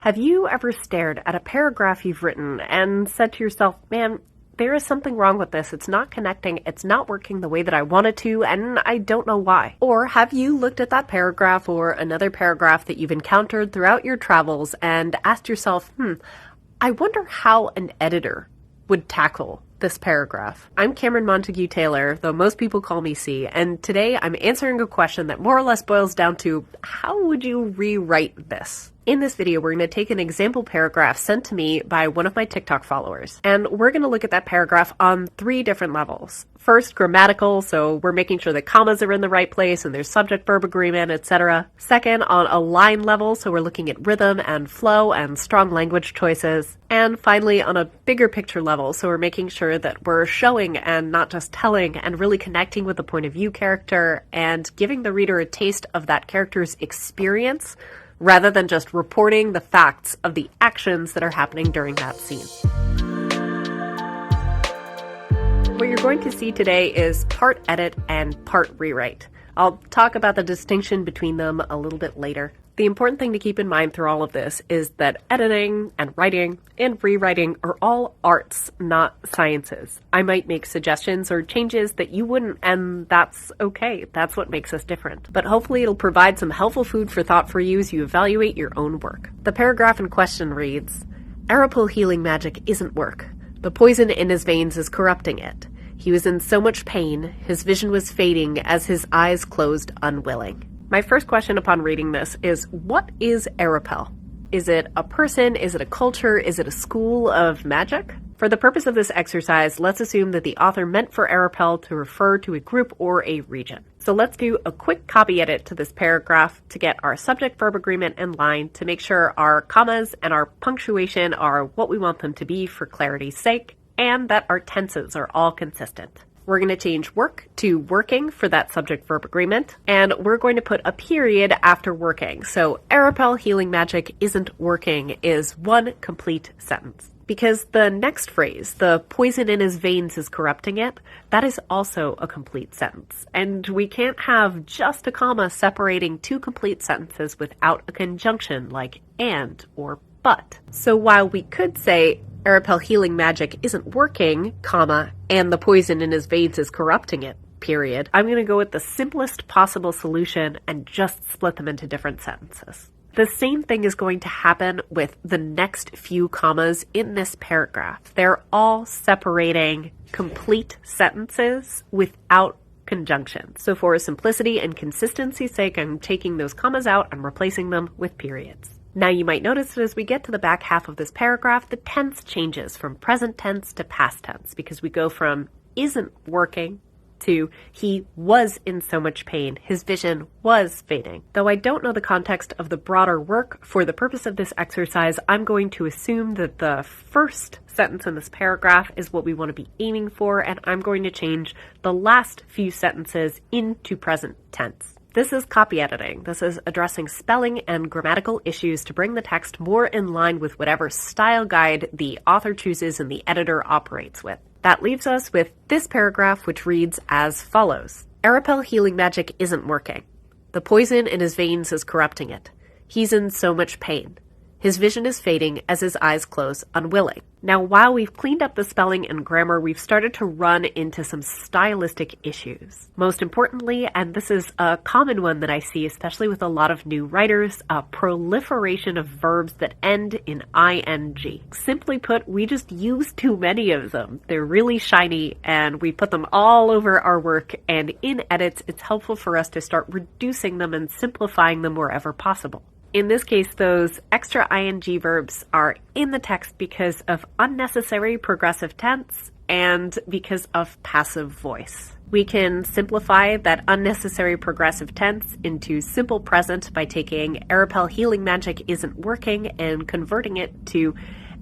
Have you ever stared at a paragraph you've written and said to yourself, man, there is something wrong with this. It's not connecting. It's not working the way that I want it to, and I don't know why. Or have you looked at that paragraph or another paragraph that you've encountered throughout your travels and asked yourself, I wonder how an editor would tackle this paragraph. I'm Cameron Montague Taylor, though most people call me C, and today I'm answering a question that more or less boils down to, how would you rewrite this? In this video, we're going to take an example paragraph sent to me by one of my TikTok followers, and we're going to look at that paragraph on 3 different levels. First, grammatical, so we're making sure the commas are in the right place and there's subject-verb agreement, etc. Second, on a line level, so we're looking at rhythm and flow and strong language choices. And finally, on a bigger picture level, so we're making sure that we're showing and not just telling and really connecting with the point of view character and giving the reader a taste of that character's experience rather than just reporting the facts of the actions that are happening during that scene. What you're going to see today is part edit and part rewrite. I'll talk about the distinction between them a little bit later. The important thing to keep in mind through all of this is that editing and writing and rewriting are all arts, not sciences. I might make suggestions or changes that you wouldn't, and that's okay. That's what makes us different. But hopefully it'll provide some helpful food for thought for you as you evaluate your own work. The paragraph in question reads, "Arapil healing magic isn't work. The poison in his veins is corrupting it. He was in so much pain, his vision was fading as his eyes closed unwilling." My first question upon reading this is, what is Arapil? Is it a person? Is it a culture? Is it a school of magic? For the purpose of this exercise, let's assume that the author meant for Arapil to refer to a group or a region. So let's do a quick copy edit to this paragraph to get our subject-verb agreement in line to make sure our commas and our punctuation are what we want them to be for clarity's sake, and that our tenses are all consistent. We're going to change work to working for that subject-verb agreement, and we're going to put a period after working. So Arapil healing magic isn't working is one complete sentence. Because the next phrase, the poison in his veins is corrupting it, that is also a complete sentence. And we can't have just a comma separating 2 complete sentences without a conjunction like and or but. So while we could say Arapil healing magic isn't working, comma, and the poison in his veins is corrupting it, period, I'm going to go with the simplest possible solution and just split them into different sentences. The same thing is going to happen with the next few commas in this paragraph. They're all separating complete sentences without conjunction. So for simplicity and consistency's sake, I'm taking those commas out and replacing them with periods. Now you might notice that as we get to the back half of this paragraph, the tense changes from present tense to past tense because we go from isn't working to he was in so much pain, his vision was fading. Though I don't know the context of the broader work, for the purpose of this exercise, I'm going to assume that the first sentence in this paragraph is what we want to be aiming for, and I'm going to change the last few sentences into present tense. This is copy editing. This is addressing spelling and grammatical issues to bring the text more in line with whatever style guide the author chooses and the editor operates with. That leaves us with this paragraph, which reads as follows. Arapil healing magic isn't working. The poison in his veins is corrupting it. He's in so much pain. His vision is fading as his eyes close unwilling. Now, while we've cleaned up the spelling and grammar, we've started to run into some stylistic issues. Most importantly, and this is a common one that I see, especially with a lot of new writers, a proliferation of verbs that end in ing. Simply put, we just use too many of them. They're really shiny, and we put them all over our work, and in edits, it's helpful for us to start reducing them and simplifying them wherever possible. In this case, those extra ing verbs are in the text because of unnecessary progressive tense and because of passive voice. We can simplify that unnecessary progressive tense into simple present by taking Arapil healing magic isn't working and converting it to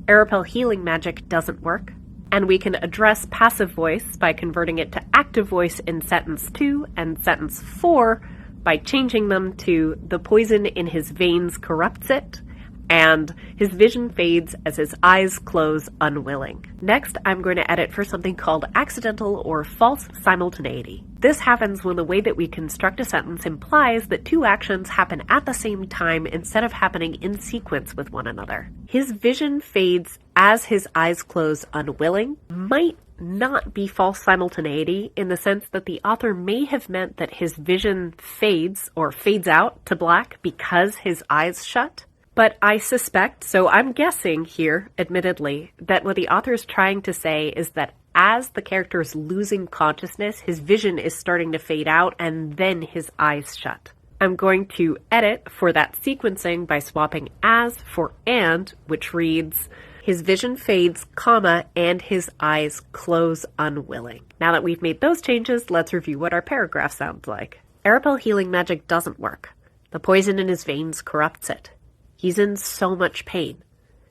Arapil healing magic doesn't work. And we can address passive voice by converting it to active voice in sentence 2 and sentence 4 by changing them to the poison in his veins corrupts it and his vision fades as his eyes close unwilling. Next, I'm going to edit for something called accidental or false simultaneity. This happens when the way that we construct a sentence implies that two actions happen at the same time instead of happening in sequence with one another. His vision fades as his eyes close unwilling might not be false simultaneity in the sense that the author may have meant that his vision fades or fades out to black because his eyes shut. But I suspect, so I'm guessing here, admittedly, that what the author is trying to say is that as the character is losing consciousness, his vision is starting to fade out and then his eyes shut. I'm going to edit for that sequencing by swapping as for and, which reads, his vision fades, comma, and his eyes close unwilling. Now that we've made those changes, let's review what our paragraph sounds like. Arapel healing magic doesn't work. The poison in his veins corrupts it. He's in so much pain.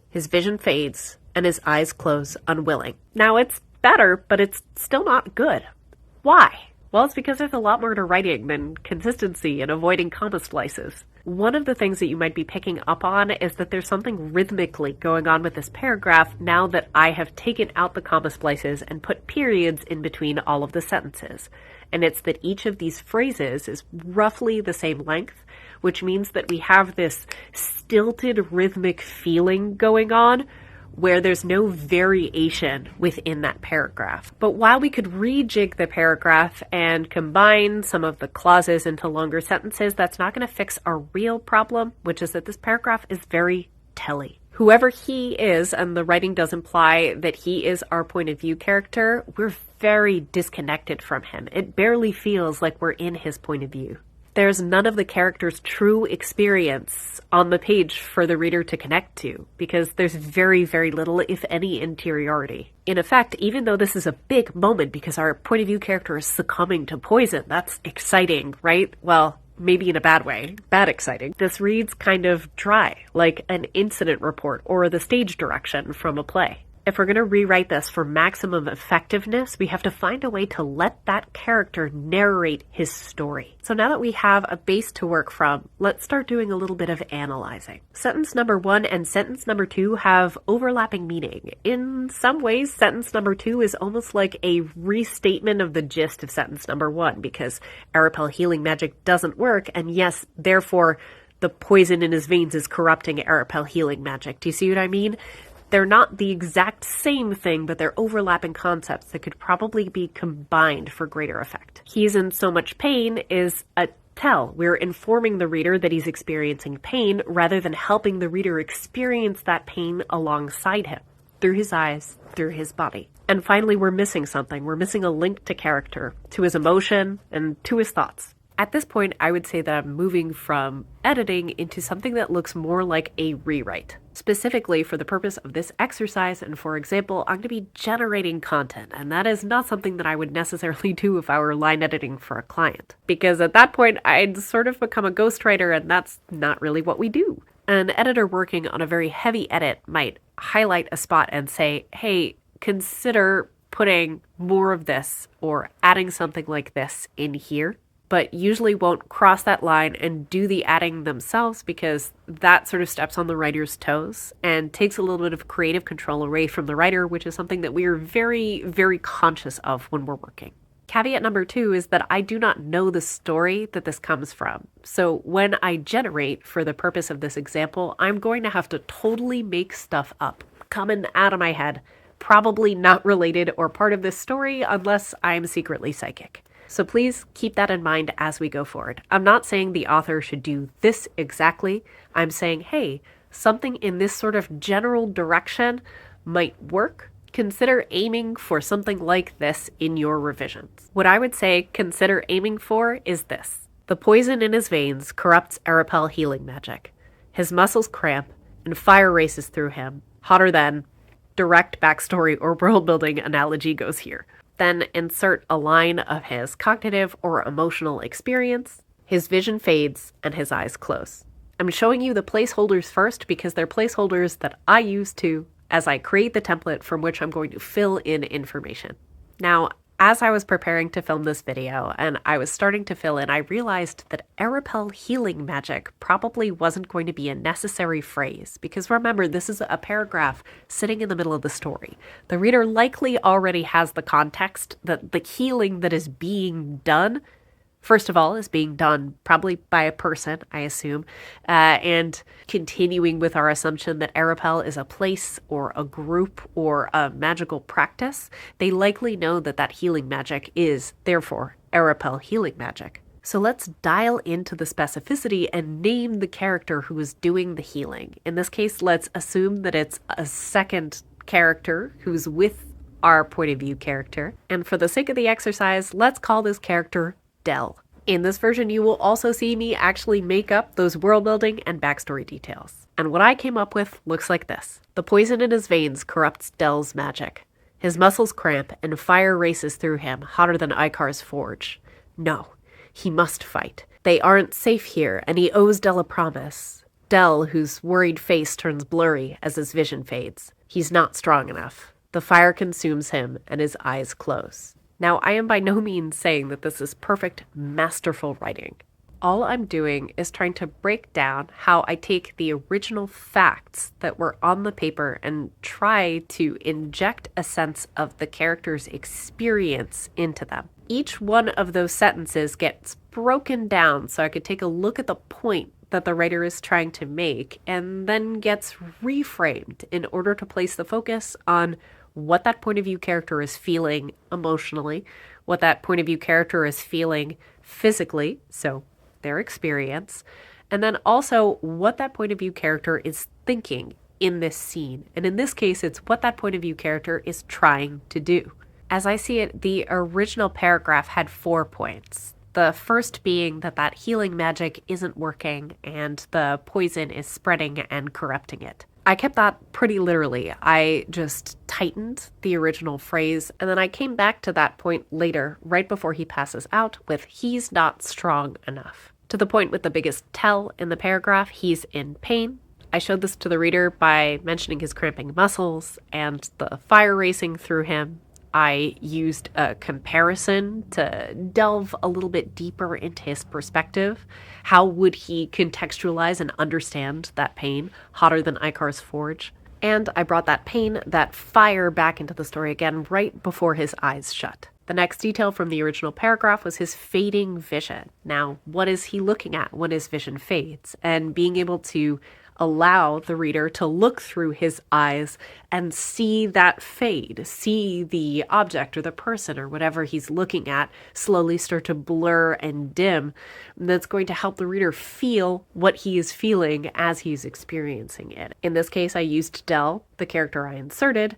His vision fades, and his eyes close unwilling. Now it's better, but it's still not good. Why? Well, it's because there's a lot more to writing than consistency and avoiding comma splices. One of the things that you might be picking up on is that there's something rhythmically going on with this paragraph now that I have taken out the comma splices and put periods in between all of the sentences. And it's that each of these phrases is roughly the same length, which means that we have this stilted rhythmic feeling going on where there's no variation within that paragraph. But while we could rejig the paragraph and combine some of the clauses into longer sentences, that's not going to fix our real problem, which is that this paragraph is very telly. Whoever he is, and the writing does imply that he is our point of view character, we're very disconnected from him. It barely feels like we're in his point of view. There's none of the character's true experience on the page for the reader to connect to, because there's very, very little, if any, interiority. In effect, even though this is a big moment because our point of view character is succumbing to poison, that's exciting, right? Well, maybe in a bad way. Bad exciting. This reads kind of dry, like an incident report or the stage direction from a play. If we're going to rewrite this for maximum effectiveness, we have to find a way to let that character narrate his story. So now that we have a base to work from, let's start doing a little bit of analyzing. Sentence number 1 and sentence number 2 have overlapping meaning. In some ways, sentence number 2 is almost like a restatement of the gist of sentence number 1, because Arapel healing magic doesn't work, and yes, therefore, the poison in his veins is corrupting Arapel healing magic. Do you see what I mean? They're not the exact same thing, but they're overlapping concepts that could probably be combined for greater effect. He's in so much pain is a tell. We're informing the reader that he's experiencing pain rather than helping the reader experience that pain alongside him, through his eyes, through his body. And finally, we're missing something. We're missing a link to character, to his emotion, and to his thoughts. At this point, I would say that I'm moving from editing into something that looks more like a rewrite. Specifically, for the purpose of this exercise, and for example, I'm going to be generating content, and that is not something that I would necessarily do if I were line editing for a client. Because at that point, I'd sort of become a ghostwriter, and that's not really what we do. An editor working on a very heavy edit might highlight a spot and say, hey, consider putting more of this or adding something like this in here, but usually won't cross that line and do the adding themselves because that sort of steps on the writer's toes and takes a little bit of creative control away from the writer, which is something that we are very, very conscious of when we're working. Caveat number 2 is that I do not know the story that this comes from. So when I generate for the purpose of this example, I'm going to have to totally make stuff up, coming out of my head, probably not related or part of this story unless I'm secretly psychic. So please keep that in mind as we go forward. I'm not saying the author should do this exactly. I'm saying, hey, something in this sort of general direction might work. Consider aiming for something like this in your revisions. What I would say consider aiming for is this. The poison in his veins corrupts Arapel healing magic. His muscles cramp and fire races through him. Hotter than direct backstory or world building analogy goes here. Then insert a line of his cognitive or emotional experience. His vision fades and his eyes close. I'm showing you the placeholders first because they're placeholders that I use too as I create the template from which I'm going to fill in information. Now, As I was preparing to film this video and I was starting to fill in, I realized that Arapel healing magic probably wasn't going to be a necessary phrase, because remember, this is a paragraph sitting in the middle of the story. The reader likely already has the context that the healing that is being done, first of all, is being done probably by a person, I assume, and continuing with our assumption that Arapel is a place or a group or a magical practice, they likely know that that healing magic is, therefore, Arapel healing magic. So let's dial into the specificity and name the character who is doing the healing. In this case, let's assume that it's a second character who's with our point of view character. And for the sake of the exercise, let's call this character Dell. In this version, you will also see me actually make up those world building and backstory details. And what I came up with looks like this. The poison in his veins corrupts Dell's magic. His muscles cramp and fire races through him, hotter than Icar's forge. No, he must fight. They aren't safe here, and he owes Dell a promise. Dell, whose worried face turns blurry as his vision fades. He's not strong enough. The fire consumes him, and his eyes close. Now, I am by no means saying that this is perfect, masterful writing. All I'm doing is trying to break down how I take the original facts that were on the paper and try to inject a sense of the character's experience into them. Each one of those sentences gets broken down so I could take a look at the point that the writer is trying to make, and then gets reframed in order to place the focus on what that point of view character is feeling emotionally, what that point of view character is feeling physically, so their experience, and then also what that point of view character is thinking in this scene. And in this case, it's what that point of view character is trying to do. As I see it, the original paragraph had 4 points. The first being that healing magic isn't working and the poison is spreading and corrupting it. I kept that pretty literally. I just tightened the original phrase, and then I came back to that point later, right before he passes out, with "he's not strong enough." To the point with the biggest tell in the paragraph, he's in pain. I showed this to the reader by mentioning his cramping muscles and the fire racing through him. I used a comparison to delve a little bit deeper into his perspective. How would he contextualize and understand that pain, hotter than Icar's forge? And I brought that pain, that fire, back into the story again right before his eyes shut. The next detail from the original paragraph was his fading vision. Now, what is he looking at when his vision fades? And being able to allow the reader to look through his eyes and see that fade, see the object or the person or whatever he's looking at slowly start to blur and dim. And that's going to help the reader feel what he is feeling as he's experiencing it. In this case, I used Dell, the character I inserted,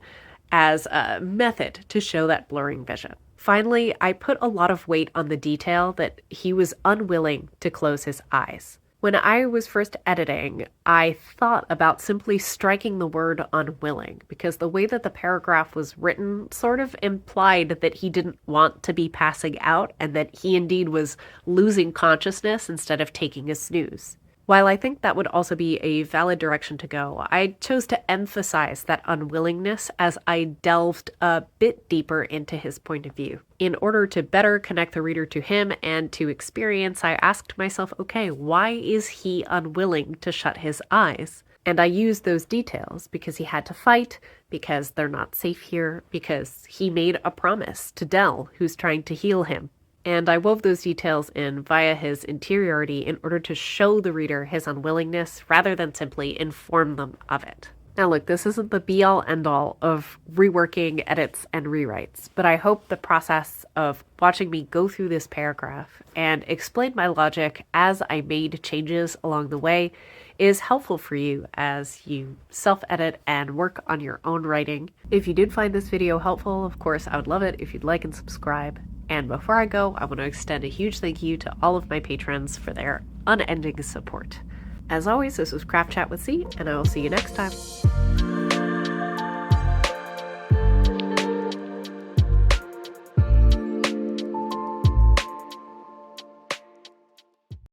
as a method to show that blurring vision. Finally, I put a lot of weight on the detail that he was unwilling to close his eyes. When I was first editing, I thought about simply striking the word unwilling, because the way that the paragraph was written sort of implied that he didn't want to be passing out and that he indeed was losing consciousness instead of taking a snooze. While I think that would also be a valid direction to go, I chose to emphasize that unwillingness as I delved a bit deeper into his point of view. In order to better connect the reader to him and to experience, I asked myself, okay, why is he unwilling to shut his eyes? And I used those details because he had to fight, because they're not safe here, because he made a promise to Dell, who's trying to heal him. And I wove those details in via his interiority in order to show the reader his unwillingness rather than simply inform them of it. Now look, this isn't the be-all end-all of reworking edits and rewrites, but I hope the process of watching me go through this paragraph and explain my logic as I made changes along the way is helpful for you as you self-edit and work on your own writing. If you did find this video helpful, of course, I would love it if you'd like and subscribe. And before I go, I want to extend a huge thank you to all of my patrons for their unending support. As always, this was Craft Chat with C, and I will see you next time.